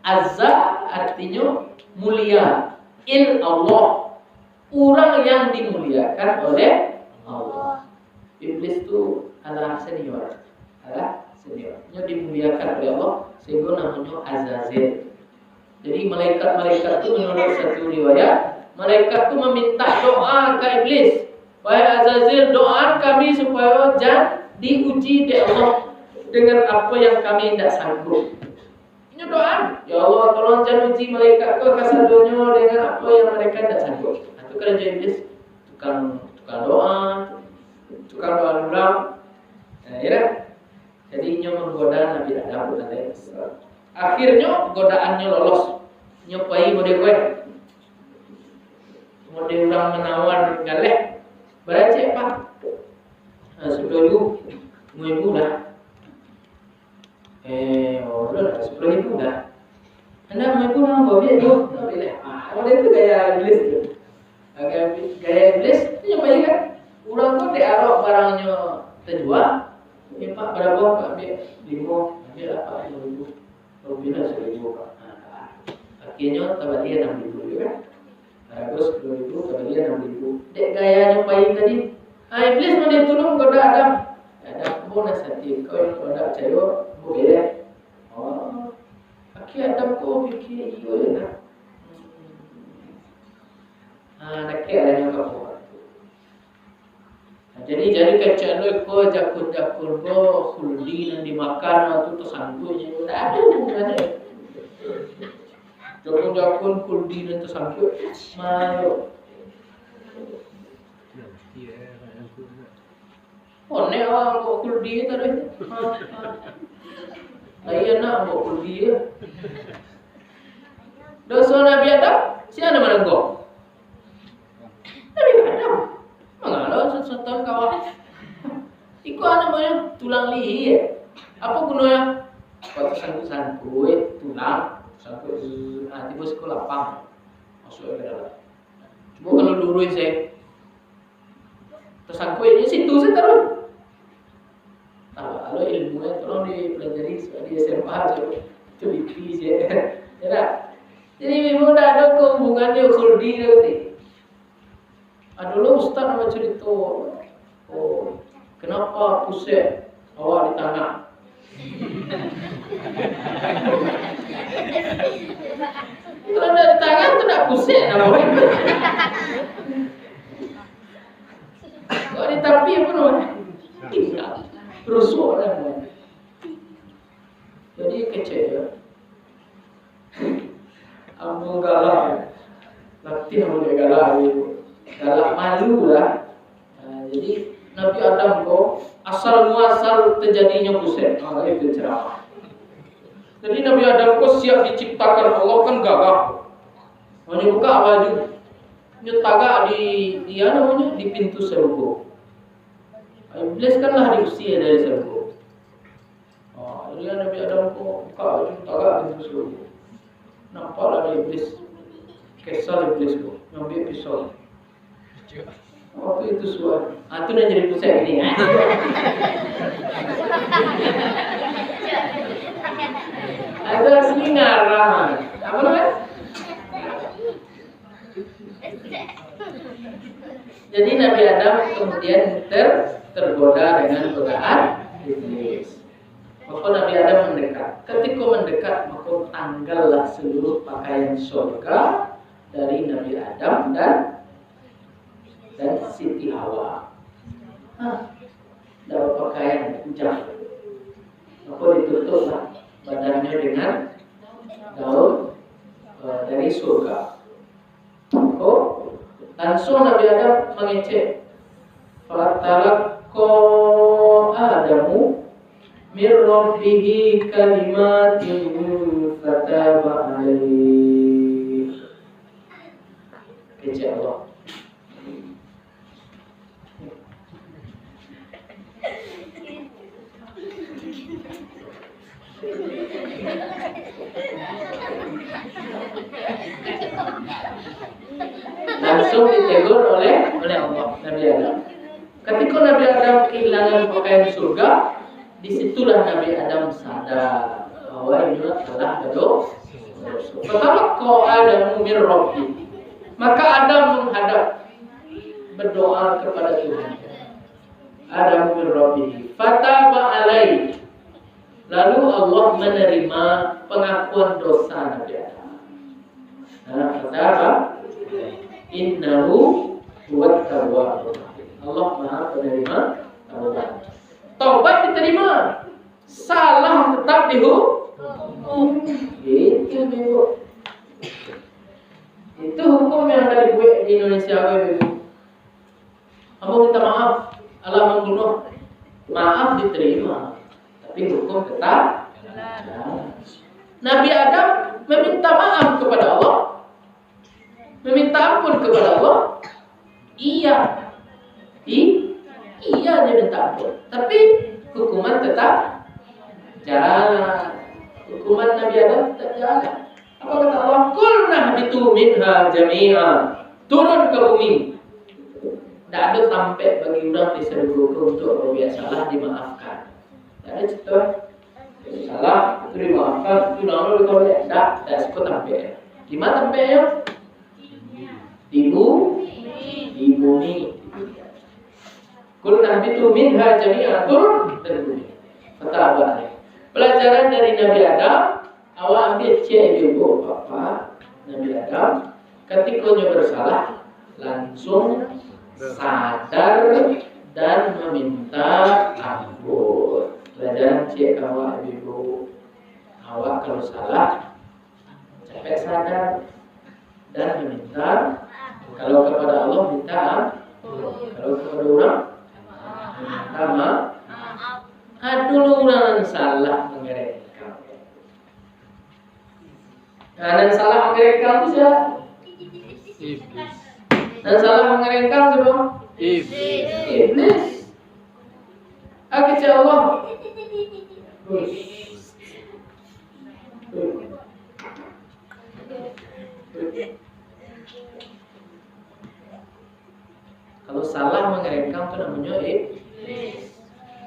Azza artinya mulia. Il Allah, orang yang dimuliakan oleh Allah. Iblis itu adalah senior. Dia dimuliakan oleh Allah sehingga namanya Azazil. Jadi malaikat-malaikat itu menurut satu riwayat, malaikat itu meminta doa ke iblis. Wahai Azazil, doa kami supaya jangan diuji di Allah dengan apa yang kami tidak sanggup. Ini doa, ya Allah tolong jangan uji malaikat kau kasadonyo dengan apa yang mereka tidak sanggup. Itu kerja iblis, tukang doa ulang. Ya. Jadi nyo menggoda Nabi Adam alaihissalam. Akhirnya godaannya lolos. Nyopai mode gue. Mode orang menawar galeh. Baca apa? Sudah ibu dah. Udah 10.000 dah. Anda mau pulang bawa dia tu, tak boleh. Kalau itu gaya iblis tu. Gaya iblis itu nyopai kan? Orang tu diarok barangnya terjual. Ya Pak, berapa Pak? Ambil 5, ambil apa? 5.000. Lebih lah 1.000 Pak. Akhirnya tambah dia 6.000 kan? Terus 10.000 tambah dia 6.000. Dek gaya nyopai tadi. Iblis mau ditolong goda Adam. Adam pun nasati. Kau yang goda percaya, boleh. Akhirnya Adam kau fikir iya lah. Nak kira yang kau. Jadi kecil ko jakun ko khuldi yang dimakan atau tersangkunya ada. Jakun khuldi yang tersangkut mayo. One orang ko khuldi tadi. Ayah nak ko khuldi. Dosa Nabi Adam siapa nama engkau? Nabi Adam. Mengalah sesuatu kawan. Iku namanya tulang lihi. Apa gunanya? Kalau sangkut tulang, sangkut tiba sekolah lapang. Masuk ke dalam. Cuma kalau lurus saya tersangkut di situ saya terus. Kalau ilmunya tolong dipelajari di SMA saja. Itu BP saja. Ya. Jadi memang ada hubungan dia khuldi nanti. Dulu Ustaz nama cerita, kenapa pusat awak di tangan? Kalau ada di tangan tu nak pusat namanya. Kalau di tapi apa namanya? Rusuk namanya. Jadi kecil. Ambil galak, latih ambil galak galak malu lah. Jadi Nabi Adam kok asal muasal terjadinya pusat. Itu ceramah. Jadi Nabi Adam kok siap diciptakan Allah kan gagah. Hanya buka baju. Nyetaga di namanya di pintu surga. Iblis kan lah diusir dari surga. Jadi Nabi Adam kok buka baju taga pintu surga. Nampaklah ada iblis. Kesal iblis kok ngambil pisau. Waktu itu suara. Itu dah jadi pusat ini. Ada sini ngarang. Apa namanya? Jadi Nabi Adam kemudian tergoda dengan godaan iblis. Maka Nabi Adam mendekat. Ketika mendekat, maka tanggallah seluruh pakaian surga dari Nabi Adam dan Siti Hawa. Dapat pakaian ujang. Maka ditutuplah badannya dengan daun dari surga. Langsung Nabi Adam mengecek. Fatalaqqa Adamu min rabbihi kalimatin fataba alaihi. Kecek Allah. Langsung ditegur oleh Allah, Nabi Adam. Ketika Nabi Adam kehilangan pakaian surga, disitulah Nabi Adam sadar bahwa ini adalah dosa. Pertama kau Adam min Rabbi, maka Adam menghadap berdoa kepada Tuhan. Adam min Rabbi, fataba alaihi. Lalu Allah menerima pengakuan dosa Nabi Adam. Nah, fataba innahu huwat tawwabur rahim. Allah Maha penerima taubat. Taubat diterima, salah tetap dihukum. Itu itu hukum yang ada di Indonesia, Ibu. Kamu minta maaf, Allah membunuh, maaf diterima, tapi hukum tetap jalan. Nabi Adam meminta maaf kepada Allah, meminta ampun kepada Allah. Iya dia minta ampun, tapi hukuman tetap jalan. Hukuman Nabi Adam tetap jalan. Apa kata Allah? Qulna habitu minha jami'a. Turun ke bumi. Tidak ada sampai bagi orang di surga untuk berbuat salah dimaafkan. Tidak ada cerita salah itu dimaafkan. Itu nama kalau tidak cukup sampai. Di mana sampainya? Di bumi. Qulna habitu minha jami'a. Turun dari bumi. Kata apa? Pelajaran dari Nabi Adam, awak ambil cek ibu bapa Nabi Adam, ketika dia bersalah langsung sadar dan meminta ampun. Pelajaran cek awak ibu, awak kalau salah sampai sadar dan meminta. Kalau kepada Allah minta ampun, kalau kepada orang minta maaf. Dulu orang salah mengerengkang. Dan salah mengerengkang itu siapa? Iblis. Dan salah mengerengkang siapa? Iblis. Akhirnya Allah. Kalau salah mengerengkang itu namanya iblis.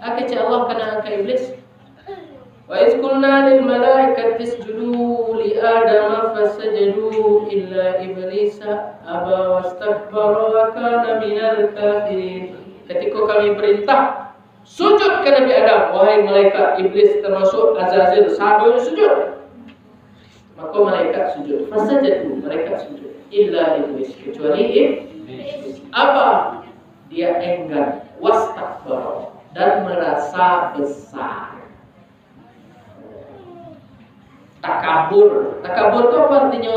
Akhirnya Allah kena angka iblis. Wa iz qulna lil malaikati isjudu li adama fasajadu illa iblisa aba wastakbara wa kana minal kafirin. Ketika kami perintah sujud ke Nabi Adam, wahai malaikat, iblis termasuk Azazil, sahabatnya sujud. Maka malaikat sujud. Fasajadu, malaikat sujud. Illa iblis, kecuali iblis. Apa? Dia enggan, wastakbara, dan merasa besar. Takabur. Takabur itu apa artinya?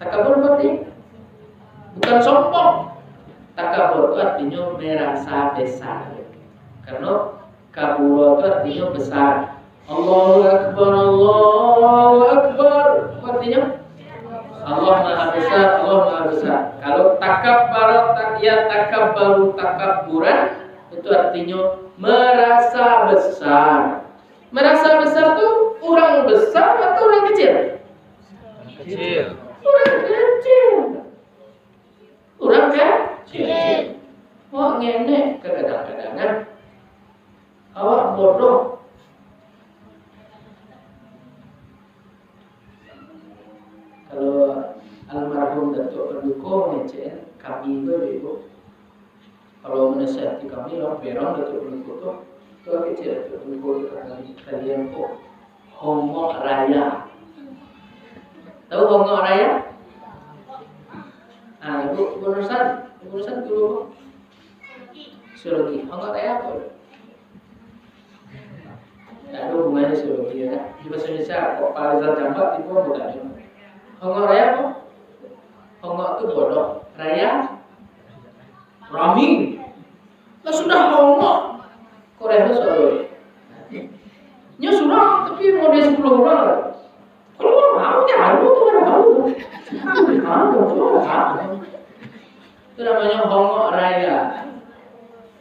Takabur berarti bukan sombong. Takabur itu artinya merasa besar. Karena kabur itu artinya besar. Allahu Akbar, Allahu Akbar. Artinya Allah Maha Besar, Allah Maha Besar. Kalau takabbar, takabbaru takabburan, itu artinya merasa besar. Merasa besar tuh orang besar atau orang kecil? Kecil. Orang kecil. Orang kecil. Wah ngenek kadang-kadang awak bodoh. Kalau almarhum Datuk Penduko ngecek kami itu, kalau menasihati kami orang berang Datuk Penduko itu kecil Datuk Penduko kalian kok Hongok Raya. Tahu Hongok Raya? Ibu urusan dulu Surugi. Hongok Raya apa? Tidak ada hubungannya Surugi ya. Di bahasa Indonesia kok Palizar Jambak itu bukan. Hongok Raya apa? Hongok itu bodoh. Raya Rami. Lah sudah hongok. Korea itu soalnya. Ya sudah, tapi mau dia 10 orang. Kalau mau jangan tuh ada kamu. Itu namanya Hongok Raya.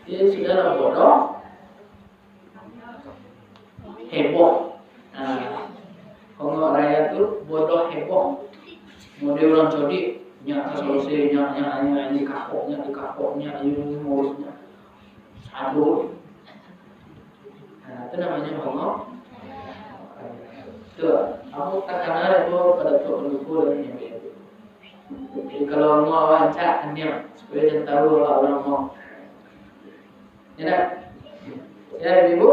Dia sudah bodoh. heboh. Nah, kalau raya tuh bodoh heboh. Model orang codi, nyak solusi, nyak di kapoknya, ini ngurusnya. Aduh. Nah, itu namanya hongok. Tuh, aku tekanan itu pada tuh pendukung dan ini. Jadi kalau mau wawancara hanya supaya jangan tahu orang mau. Ya ibu,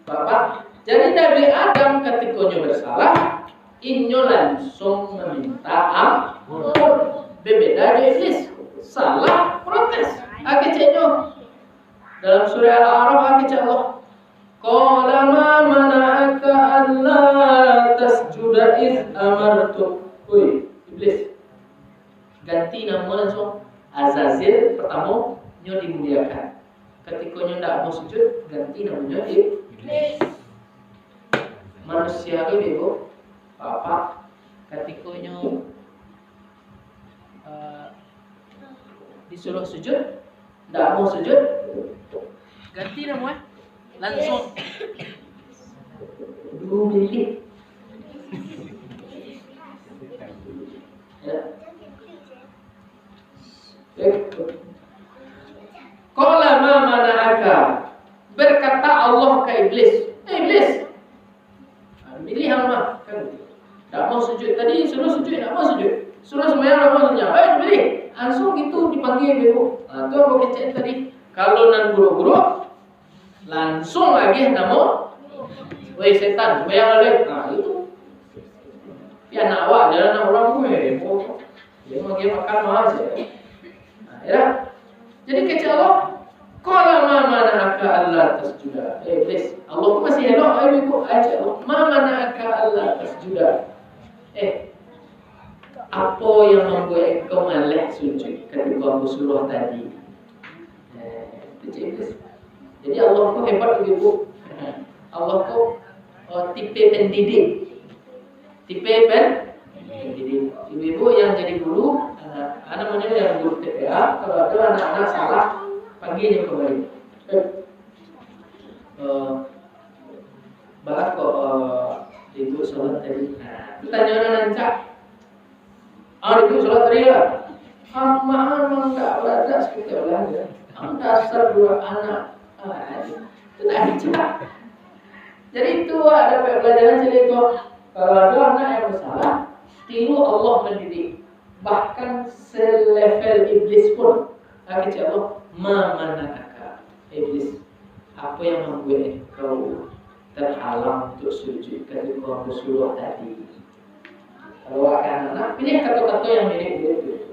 bapak. Jadi Nabi Adam ketika bersalah, inyo langsung meminta ampun. Berbeda di iblis, salah protes. Akhirnya dalam surah Al-A'raf akhirnya Allah. Qala ma mana'aka alla tasjuda iz amartuk. Woi, iblis. Ganti nama langsung. Azazil pertama nyo dimuliakan. Ketika nyo ndak mau sujud, ganti namanya iblis. Manusia itu ibu, bapak, ketika nyo disuruh sujud, ndak mau sujud, ganti namanya. Langsung 2 menit. Ya. Qala ma mana'aka. Berkata Allah ke iblis, iblis. Pilih hamba kan. Tak mau sujud tadi, suruh sujud, tak mau sujud. Suruh sembahyang, tak mau sujud. Ayo pilih. Langsung gitu dipanggil ibu. Nah, tu aku kecek tadi. Kalau nan guru-guru langsung lagi nama woi setan, bayang lagi. Nah itu ya nak awak jalan orang gue dia mau dia makan mahal aja. Nah ya jadi kecil Allah qala ma mana'aka alla tasjuda. Iblis Allah tu masih elok ayo ikut aja Allah ma mana'aka alla tasjuda. Apa yang membuat engkau malas sujud ketika aku suruh tadi? Iblis. Jadi Allah tu hebat ibu. Allah tu tipe pendidik. Tipe pendidik. Ibu yang jadi guru, anak namanya yang guru TPA. Kalau ada anak-anak salah, panggilnya kembali. Bahas kok ibu sholat tadi. Tanya orang nanti. Ibu sholat tadi lah. Memang tak ada seperti orang ya. Dasar dua anak. Itu tak bicara. Jadi itu ada pelajaran jadi itu kalau ada anak yang bersalah, tiru Allah mendidik. Bahkan selevel iblis pun akhirnya Allah mana'aka. Iblis, apa yang membuat kau terhalang untuk sujud ketika kau suruh tadi? Kalau akan anak, pilih kata-kata yang mirip-mirip itu.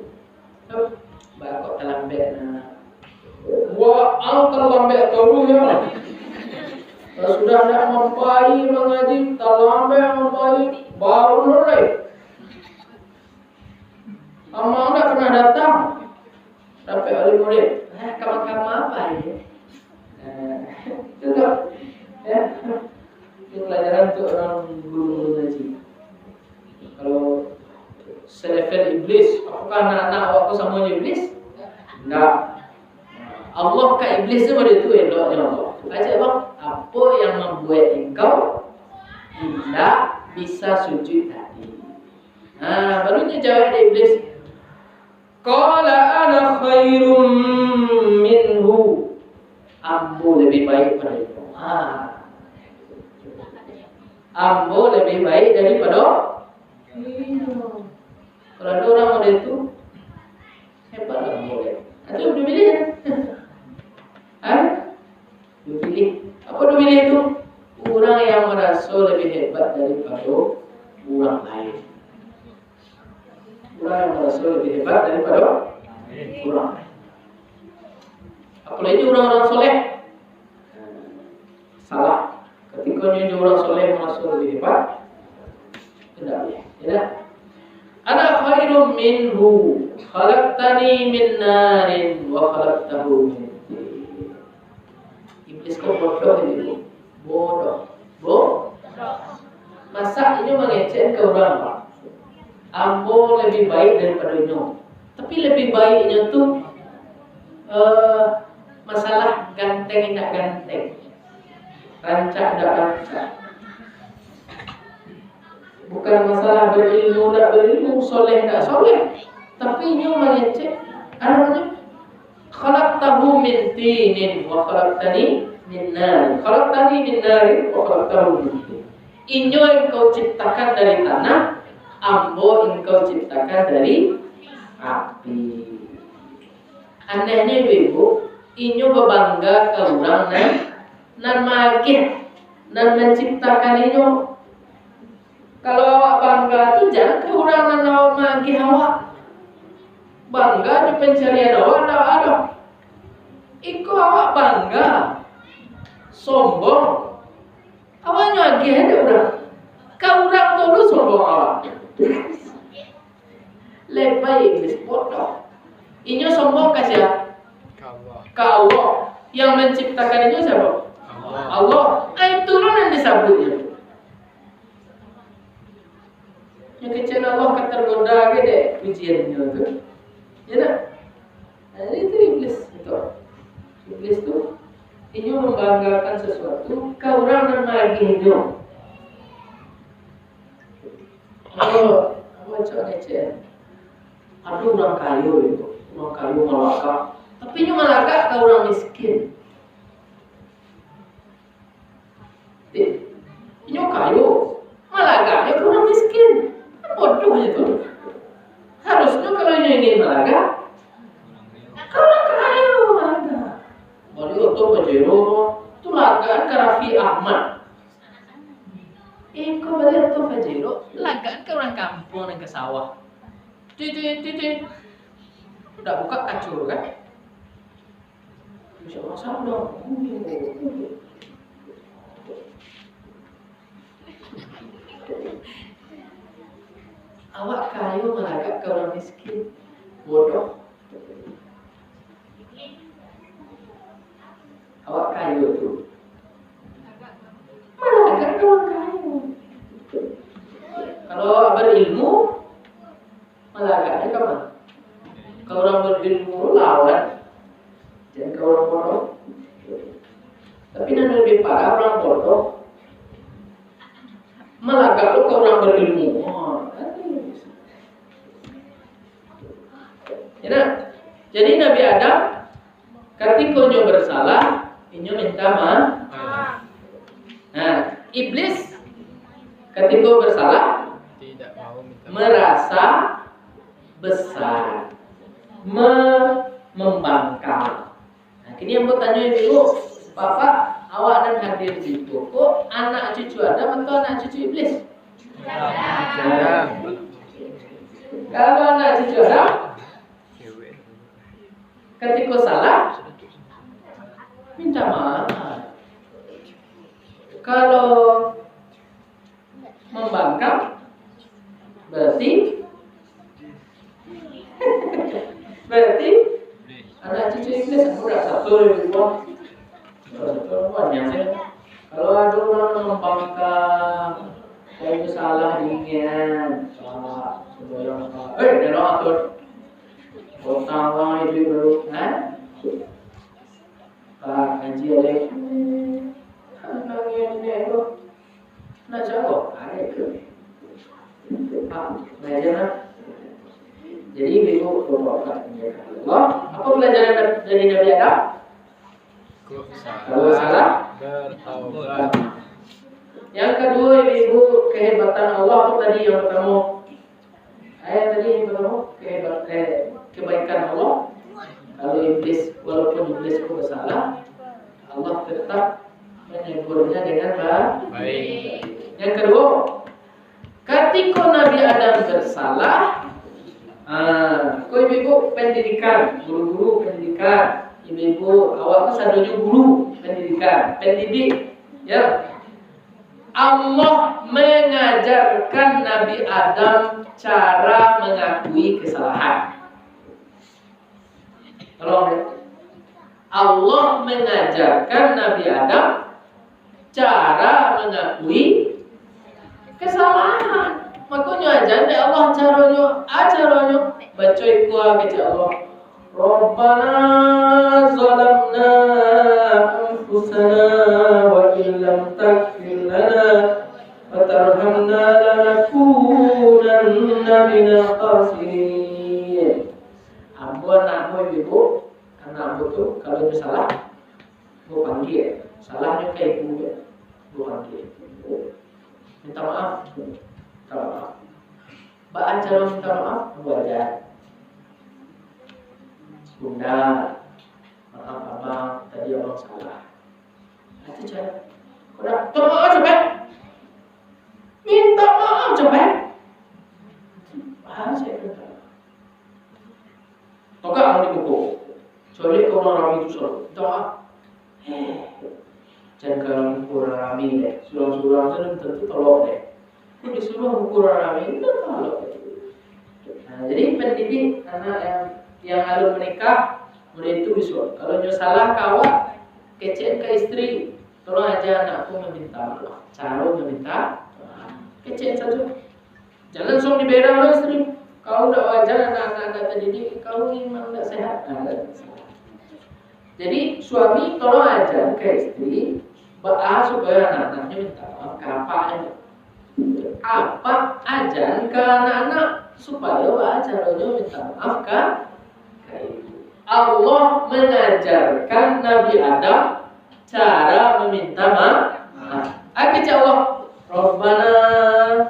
Bakal terlambat wah, angkat lambat tahu ya. Kalau sudah tidak mempai mengaji, terlambat mempai, baru mulai. Amal tidak pernah datang, sampai oleh murid. Kamu apa ini? Itu ya. Itu pelajaran untuk orang guru ngaji. Kalau selevel iblis, apakah anak-anak awakku sama iblis? Enggak. Allah ke iblis itu pada itu eloknya Allah. Aja Allah, apa yang membuat engkau tidak bisa sujud tadi? Nah, barunya jawab dari iblis. Qala ana khairum minhu. Ambo lebih baik pada itu. Ambo lebih baik daripada kalau ada orang model itu hebat lah model. Atau udah pilih ya? Dipilih. Apa dipilih itu? Orang yang merasa lebih hebat daripada orang lain. Orang yang merasa lebih hebat daripada orang lain. Apalagi orang-orang soleh. Salah. Ketika jadi orang soleh merasa lebih hebat, tidak boleh. Ya. Ana khairum minhu, khalaqtani min narin wa khalaqtahu min tin. Iblis kau bodoh ini, bodoh. Masa ini mengecek ke orang Pak. Ambo lebih baik daripada ini. Tapi lebih baiknya tuh masalah ganteng tidak ganteng. rancak tidak rancak. Bukan masalah berilmu tidak berilmu, soleh tidak soleh, tapi ini mengecek namanya khalaqtahu min tinin wa khalaqtani min nar. Khalaqtani min nar wa khalaqtahu min tin. Inyo engkau ciptakan dari tanah, ambo engkau ciptakan dari api. Anehnya ibu, inyo berbangga ke orang nan makin nan menciptakan inyo. Kalau awak bangga tu jangan ke orang nan awak makin awak bangga di pencarian awak ada. Iko awak bangga, sombong. Awak nyagi ada orang. Kau orang dulu sombong awak. Lebay iblis bodoh. Inyo sombong ke siapa? Kau yang menciptakan itu siapa? Allah. Itu yang disebutnya. Yang kecil Allah kan tergoda gede pujiannya itu. Ya tak? Itu iblis itu. Iblis itu ini membanggakan sesuatu ke orang yang lagi hidup. Oh, apa cakap aduh orang kayu itu, orang kayu malaka. Tapi ini malaka ke orang miskin. Ini kayu, malaka ke orang miskin. Bodoh itu. Harusnya kalau ini ingin malaka, ke orang kayu malaka. Bali itu Pajero, itu lagaan ke Raffi Ahmad. Kau balik itu Pajero, lagaan ke orang kampung dan ke sawah. Titik. Udah buka kacur kan? Bisa masak dong. Awak kayu melagak ke orang miskin. Bodoh. Awak kayu itu melagak ke orang kayu. Kalau berilmu melagaknya ke mana? Ke orang berilmu lawan. Jangan ke orang bodoh. Tapi nanti lebih parah orang bodoh melagak lu ke orang berilmu. Ya, jadi Nabi Adam ketika nyo bersalah, inyo minta maaf. Nah, iblis ketika bersalah tidak mau minta merasa besar, membangkang. Nah, kini yang mau tanya ibu, Bapak, awak dan hadir di situ, kok anak cucu Adam atau anak cucu iblis? Adam. Kalau anak cucu Adam ketika salah minta maaf. Kalau membangkang berarti anak cucu iblis udah satu banyak. Kalau ada orang membangkang kayak salah dingin, salah sebelum dia atur Pertama itu dulu, Pak Haji ada, nangis itu, nak jawab, ada itu, Pak belajar, jadi ibu bapak Allah, apa pelajaran dari Nabi Adam? Kalau salah, bertaubat. Yang kedua ibu kehebatan Allah itu tadi yang pertama, tadi yang pertama kebaikan Allah. Kalau iblis, walaupun iblis itu bersalah, Allah tetap menegurnya dengan baik. Yang kedua, ketika Nabi Adam bersalah, ibu pendidikan, guru-guru pendidikan, ibu awak sadonya guru pendidikan, pendidik, ya. Allah mengajarkan Nabi Adam cara mengakui kesalahan. Tolong, Allah mengajarkan Nabi Adam cara mengakui kesalahan. Makanya aja Allah caranya baca iku ke Allah. Rabbana zalamna anfusana wa illa illam taghfir lana wa tarhamna lanakunanna minal khasirin. Ambo anakmu ibu, anakmu tuh kalau salah, gue panggil. Salahnya kayak gue panggil. Minta maaf, minta maaf. Ba'an cara minta maaf, gue ajar. Bunda, maaf abang, tadi abang salah. Itu cara. Udah, minta maaf coba. Minta maaf coba. Bahasa itu. Toka ang dibuku. Soalnya kau orang ramai itu selalu. Minta maaf. Jangan kalau ukur rame deh. Surang-surang itu tentu tolong deh. Kau disuruh ukur rame itu tolong. Nah, jadi pendidik anak yang baru menikah, murid itu bisa. Kalau nyo salah kawat, kecen ke istri, tolong aja anakku meminta maaf. Cara meminta, kecen saja. Jangan sok dibela oleh istri. Kau udah wajar anak-anak terdidik, kau ini memang tidak sehat. Jadi suami tolong aja ke istri, supaya anak-anaknya minta maaf ke apa aja ke anak-anak supaya acaranya minta maaf ke ibu. Allah mengajarkan Nabi Adam cara meminta maaf. Akhirnya Allah, Rabbana,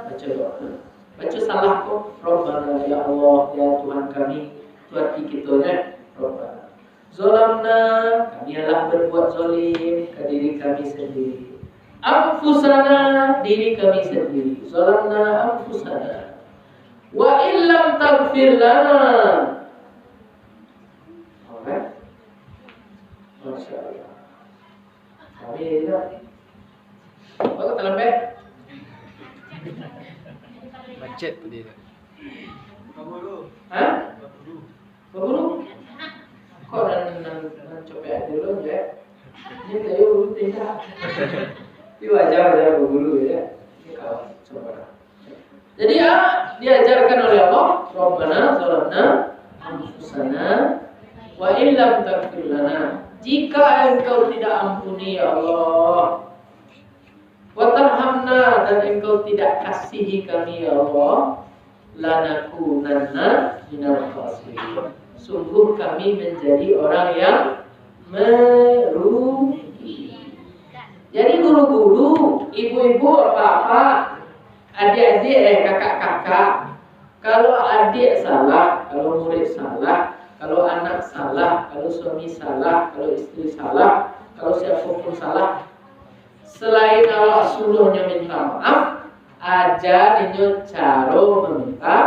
baca doa, baca salah kok, Rabbana ya Allah ya Tuhan kami, Tuhan kitanya, Rabbana. Zolamna, kami adalah berbuat zolim ke diri kami sendiri. Anfusana, diri kami sendiri. Zolamna anfusana. Wa illam taghfir lana. Oke. Masya Allah. Kami ini. Apa kata lembe? Macet tadi. Hah? Berburu? Kok nan coba dulu ya? Ini tahu tidak. Ini wajar ya berburu ya. Ini kawan coba. Jadi diajarkan oleh Allah, Rabbana zalamna anfusana wa illam taghfir lana. Jika engkau tidak ampuni ya Allah, wa tarhamna, dan engkau tidak kasihi kami ya Allah, lanakunanna minal khasirin. Sungguh kami menjadi orang yang merugi. Jadi guru-guru, ibu-ibu, bapak, adik-adik, kakak-kakak, kalau adik salah, kalau murid salah, kalau anak salah, kalau suami salah, kalau istri salah, kalau siapapun salah, selain Allah suruhnya minta maaf, ajarinnya cara meminta